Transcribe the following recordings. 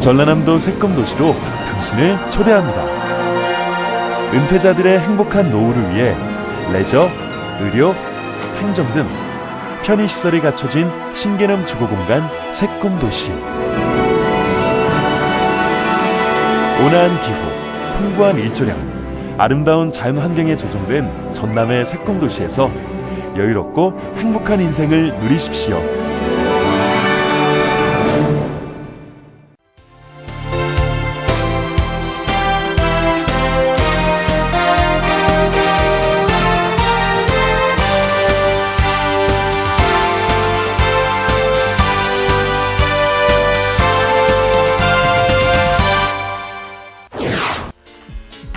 전라남도 새꿈도시로 당신을 초대합니다. 은퇴자들의 행복한 노후를 위해 레저, 의료, 행정 등 편의시설이 갖춰진 신개념 주거공간 새꿈도시. 온화한 기후, 풍부한 일조량, 아름다운 자연환경에 조성된 전남의 새꿈도시에서 여유롭고 행복한 인생을 누리십시오.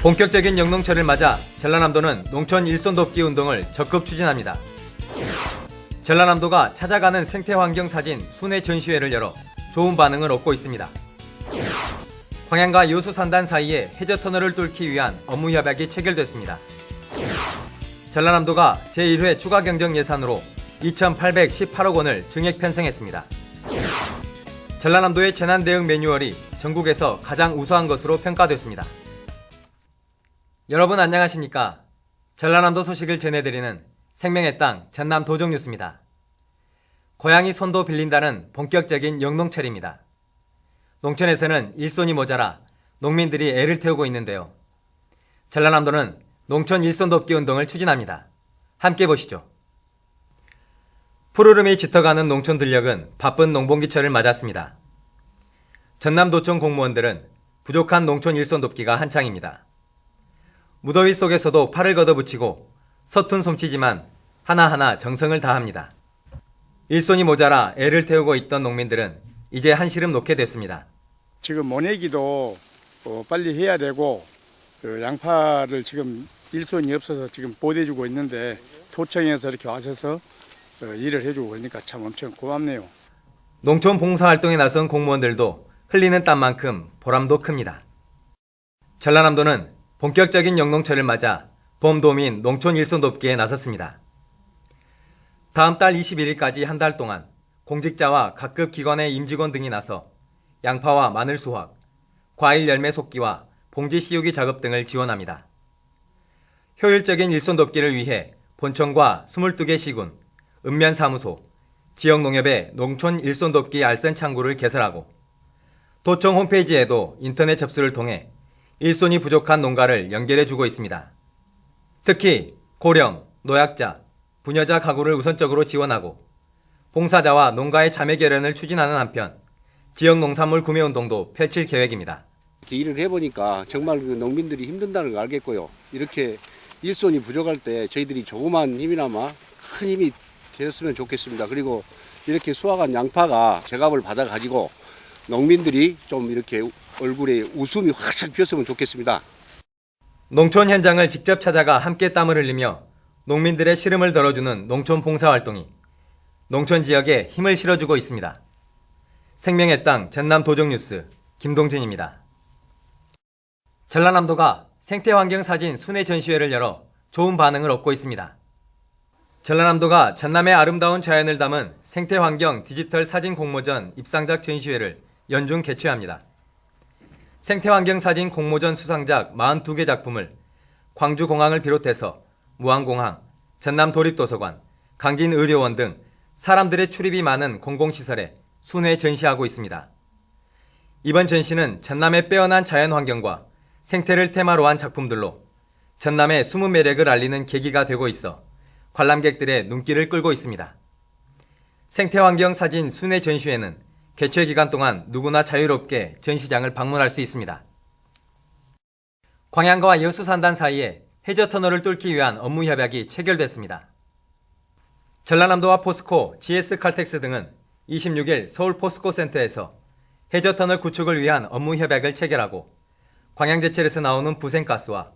본격적인 영농철을 맞아 전라남도는 농촌 일손 돕기 운동을 적극 추진합니다. 전라남도가 찾아가는 생태환경 사진 순회 전시회를 열어 좋은 반응을 얻고 있습니다. 광양과 여수산단 사이에 해저터널을 뚫기 위한 업무 협약이 체결됐습니다. 전라남도가 제1회 추가 경정 예산으로 2,818억 원을 증액 편성했습니다. 전라남도의 재난 대응 매뉴얼이 전국에서 가장 우수한 것으로 평가됐습니다. 여러분 안녕하십니까? 전라남도 소식을 전해드리는 생명의 땅 전남 도정뉴스입니다. 고양이 손도 빌린다는 본격적인 영농철입니다. 농촌에서는 일손이 모자라 농민들이 애를 태우고 있는데요. 전라남도는 농촌 일손 돕기 운동을 추진합니다. 함께 보시죠. 푸르름이 짙어가는 농촌 들녘은 바쁜 농번기철을 맞았습니다. 전남도청 공무원들은 부족한 농촌 일손 돕기가 한창입니다. 무더위 속에서도 팔을 걷어붙이고 서툰 솜씨지만 하나하나 정성을 다합니다. 일손이 모자라 애를 태우고 있던 농민들은 이제 한시름 놓게 됐습니다. 지금 모내기도 빨리 해야 되고 양파를 지금 일손이 없어서 지금 보내주고 있는데 도청에서 이렇게 와셔서 일을 해주고 그러니까 참 엄청 고맙네요. 농촌 봉사활동에 나선 공무원들도 흘리는 땀만큼 보람도 큽니다. 전라남도는 본격적인 영농철을 맞아 봄도민 농촌 일손 돕기에 나섰습니다. 다음 달 21일까지 한 달 동안 공직자와 각급 기관의 임직원 등이 나서 양파와 마늘 수확, 과일 열매 속기와 봉지 씌우기 작업 등을 지원합니다. 효율적인 일손 돕기를 위해 본청과 22개 시군, 읍면사무소, 지역농협의 농촌 일손 돕기 알선 창구를 개설하고 도청 홈페이지에도 인터넷 접수를 통해 일손이 부족한 농가를 연결해주고 있습니다. 특히 고령, 노약자, 부녀자 가구를 우선적으로 지원하고 봉사자와 농가의 자매 결연을 추진하는 한편 지역 농산물 구매 운동도 펼칠 계획입니다. 이렇게 일을 해보니까 정말 그 농민들이 힘든다는 걸 알겠고요. 이렇게 일손이 부족할 때 저희들이 조그만 힘이나마 큰 힘이 되었으면 좋겠습니다. 그리고 이렇게 수확한 양파가 제값을 받아가지고 농민들이 좀 이렇게 얼굴에 웃음이 확 피었으면 좋겠습니다. 농촌 현장을 직접 찾아가 함께 땀을 흘리며 농민들의 시름을 덜어주는 농촌 봉사활동이 농촌 지역에 힘을 실어주고 있습니다. 생명의 땅 전남 도정뉴스 김동진입니다. 전라남도가 생태환경 사진 순회 전시회를 열어 좋은 반응을 얻고 있습니다. 전라남도가 전남의 아름다운 자연을 담은 생태환경 디지털 사진 공모전 입상작 전시회를 연중 개최합니다. 생태환경 사진 공모전 수상작 42개 작품을 광주공항을 비롯해서 무안공항, 전남도립도서관, 강진의료원 등 사람들의 출입이 많은 공공시설에 순회 전시하고 있습니다. 이번 전시는 전남의 빼어난 자연환경과 생태를 테마로 한 작품들로 전남의 숨은 매력을 알리는 계기가 되고 있어 관람객들의 눈길을 끌고 있습니다. 생태환경 사진 순회 전시회는 개최 기간 동안 누구나 자유롭게 전시장을 방문할 수 있습니다. 광양과 여수산단 사이에 해저터널을 뚫기 위한 업무 협약이 체결됐습니다. 전라남도와 포스코, GS칼텍스 등은 26일 서울 포스코센터에서 해저터널 구축을 위한 업무 협약을 체결하고 광양제철에서 나오는 부생가스와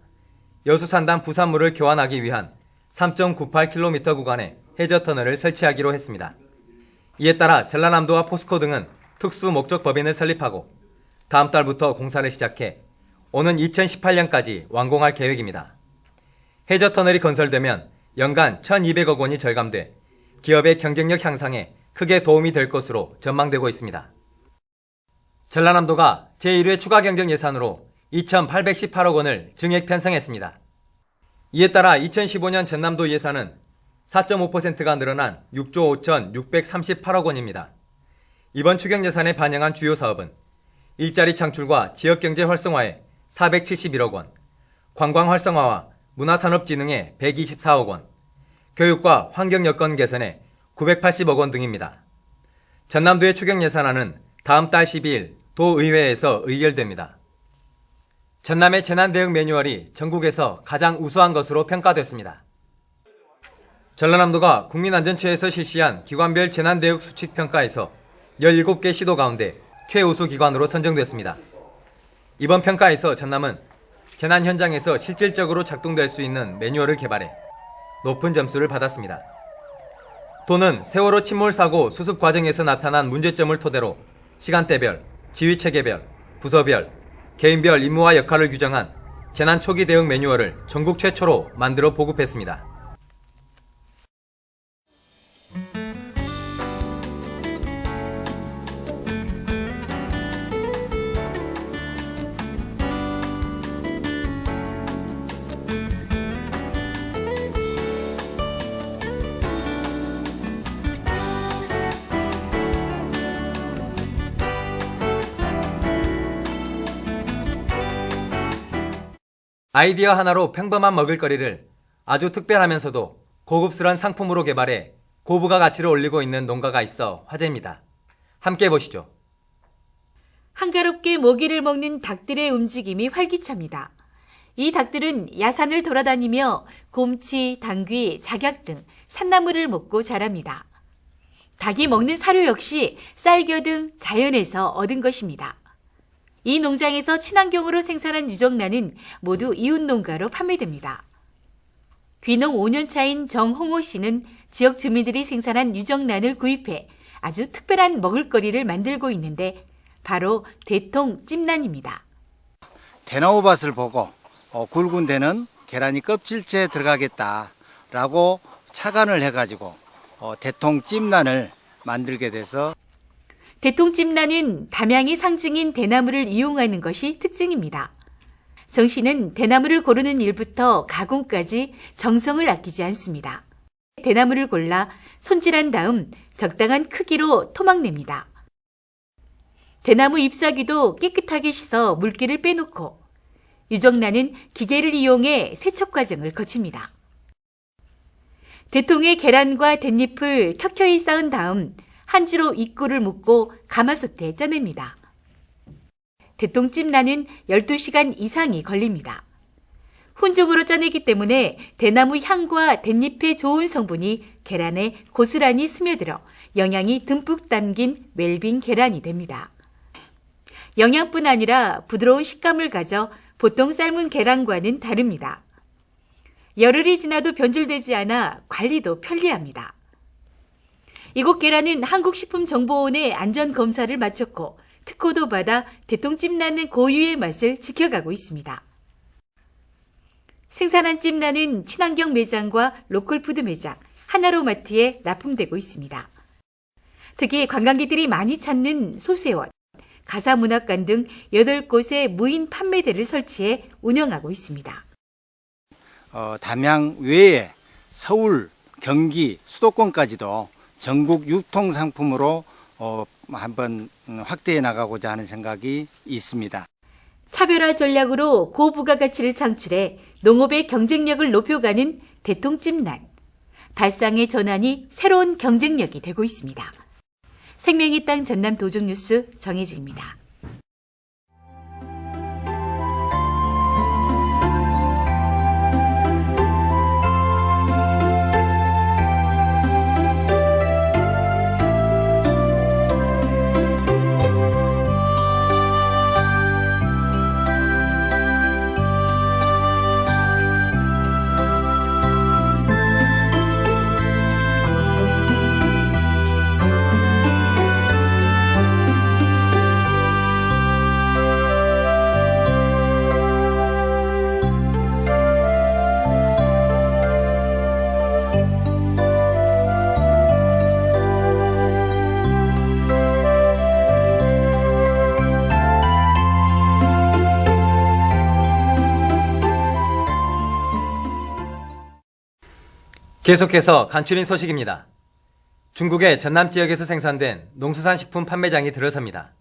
여수산단 부산물을 교환하기 위한 3.98km 구간의 해저터널을 설치하기로 했습니다. 이에 따라 전라남도와 포스코 등은 특수 목적 법인을 설립하고 다음 달부터 공사를 시작해 오는 2018년까지 완공할 계획입니다. 해저터널이 건설되면 연간 1,200억 원이 절감돼 기업의 경쟁력 향상에 크게 도움이 될 것으로 전망되고 있습니다. 전라남도가 제1회 추가경정 예산으로 2,818억 원을 증액 편성했습니다. 이에 따라 2015년 전남도 예산은 4.5%가 늘어난 6조 5,638억 원입니다. 이번 추경 예산에 반영한 주요 사업은 일자리 창출과 지역경제 활성화에 471억 원, 관광 활성화와 문화산업진흥에 124억 원, 교육과 환경여건 개선에 980억 원 등입니다. 전남도의 추경 예산안은 다음 달 12일 도의회에서 의결됩니다. 전남의 재난대응 매뉴얼이 전국에서 가장 우수한 것으로 평가됐습니다. 전라남도가 국민안전처에서 실시한 기관별 재난대응 수칙평가에서 17개 시도 가운데 최우수 기관으로 선정됐습니다. 이번 평가에서 전남은 재난 현장에서 실질적으로 작동될 수 있는 매뉴얼을 개발해 높은 점수를 받았습니다. 도는 세월호 침몰 사고 수습 과정에서 나타난 문제점을 토대로 시간대별, 지휘체계별, 부서별, 개인별 임무와 역할을 규정한 재난 초기 대응 매뉴얼을 전국 최초로 만들어 보급했습니다. 아이디어 하나로 평범한 먹을거리를 아주 특별하면서도 고급스러운 상품으로 개발해 고부가 가치를 올리고 있는 농가가 있어 화제입니다. 함께 보시죠. 한가롭게 모기를 먹는 닭들의 움직임이 활기찹니다. 이 닭들은 야산을 돌아다니며 곰치, 당귀, 작약 등 산나물을 먹고 자랍니다. 닭이 먹는 사료 역시 쌀겨 등 자연에서 얻은 것입니다. 이 농장에서 친환경으로 생산한 유정란은 모두 이웃 농가로 판매됩니다. 귀농 5년 차인 정홍호 씨는 지역 주민들이 생산한 유정란을 구입해 아주 특별한 먹을거리를 만들고 있는데 바로 대통 찜란입니다. 대나무밭을 보고 굵은 데는 계란이 껍질째 들어가겠다라고 착안을 해가지고 대통 찜란을 만들게 돼서 대통찜란은 담양의 상징인 대나무를 이용하는 것이 특징입니다. 정 씨는 대나무를 고르는 일부터 가공까지 정성을 아끼지 않습니다. 대나무를 골라 손질한 다음 적당한 크기로 토막냅니다. 대나무 잎사귀도 깨끗하게 씻어 물기를 빼놓고 유정란은 기계를 이용해 세척 과정을 거칩니다. 대통에 계란과 댄잎을 켜켜이 쌓은 다음 한 줄로 입구를 묶고 가마솥에 쪄냅니다. 대통찜란은 12시간 이상이 걸립니다. 혼종으로 쪄내기 때문에 대나무 향과 댄잎의 좋은 성분이 계란에 고스란히 스며들어 영양이 듬뿍 담긴 웰빙 계란이 됩니다. 영양뿐 아니라 부드러운 식감을 가져 보통 삶은 계란과는 다릅니다. 열흘이 지나도 변질되지 않아 관리도 편리합니다. 이곳 계란은 한국식품정보원의 안전검사를 마쳤고 특허도 받아 대통찜란은 고유의 맛을 지켜가고 있습니다. 생산한 찜란은 친환경 매장과 로컬푸드 매장, 하나로마트에 납품되고 있습니다. 특히 관광객들이 많이 찾는 소세원, 가사문학관 등 8곳의 무인 판매대를 설치해 운영하고 있습니다. 담양 외에 서울, 경기, 수도권까지도 전국 유통 상품으로 한번 확대해 나가고자 하는 생각이 있습니다. 차별화 전략으로 고부가가치를 창출해 농업의 경쟁력을 높여가는 대통찜란. 발상의 전환이 새로운 경쟁력이 되고 있습니다. 생명의 땅 전남 도종뉴스 정혜진입니다. 계속해서 간추린 소식입니다. 중국의 전남 지역에서 생산된 농수산식품 판매장이 들어섭니다.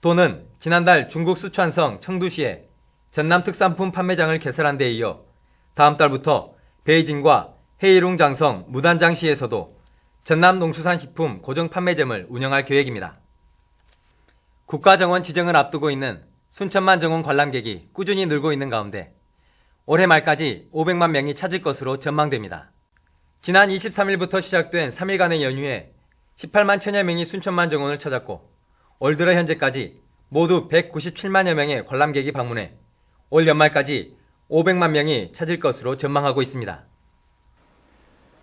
도는 지난달 중국 수촨성 청두시에 전남 특산품 판매장을 개설한 데 이어 다음 달부터 베이징과 헤이룽 장성 무단장시에서도 전남 농수산식품 고정 판매점을 운영할 계획입니다. 국가정원 지정을 앞두고 있는 순천만 정원 관람객이 꾸준히 늘고 있는 가운데 올해 말까지 500만 명이 찾을 것으로 전망됩니다. 지난 23일부터 시작된 3일간의 연휴에 18만 천여 명이 순천만 정원을 찾았고 올 들어 현재까지 모두 197만여 명의 관람객이 방문해 올 연말까지 500만 명이 찾을 것으로 전망하고 있습니다.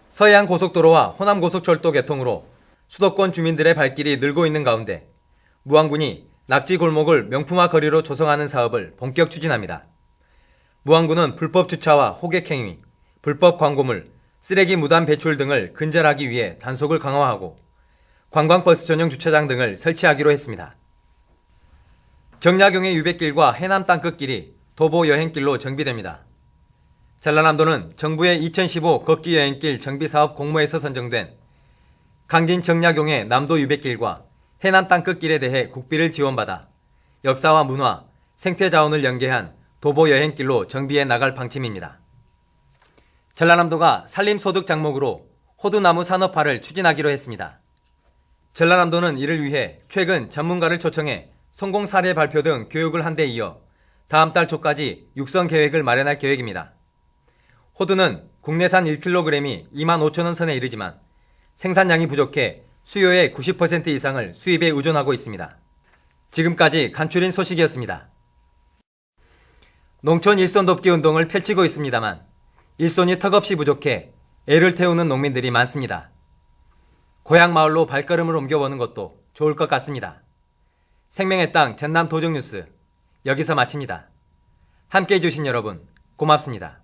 서해안 고속도로와 호남 고속철도 개통으로 수도권 주민들의 발길이 늘고 있는 가운데 무안군이 낙지 골목을 명품화 거리로 조성하는 사업을 본격 추진합니다. 무안군은 불법 주차와 호객행위, 불법 광고물, 쓰레기 무단 배출 등을 근절하기 위해 단속을 강화하고 관광버스 전용 주차장 등을 설치하기로 했습니다. 정약용의 유백길과 해남 땅끝길이 도보 여행길로 정비됩니다. 전라남도는 정부의 2015 걷기 여행길 정비사업 공모에서 선정된 강진 정약용의 남도 유백길과 해남 땅끝길에 대해 국비를 지원받아 역사와 문화, 생태자원을 연계한 도보 여행길로 정비해 나갈 방침입니다. 전라남도가 산림소득 장목으로 호두나무 산업화를 추진하기로 했습니다. 전라남도는 이를 위해 최근 전문가를 초청해 성공 사례 발표 등 교육을 한 데 이어 다음 달 초까지 육성 계획을 마련할 계획입니다. 호두는 국내산 1kg이 25,000원 선에 이르지만 생산량이 부족해 수요의 90% 이상을 수입에 의존하고 있습니다. 지금까지 간추린 소식이었습니다. 농촌 일손 돕기 운동을 펼치고 있습니다만 일손이 턱없이 부족해 애를 태우는 농민들이 많습니다. 고향 마을로 발걸음을 옮겨보는 것도 좋을 것 같습니다. 생명의 땅 전남 도정뉴스 여기서 마칩니다. 함께해 주신 여러분 고맙습니다.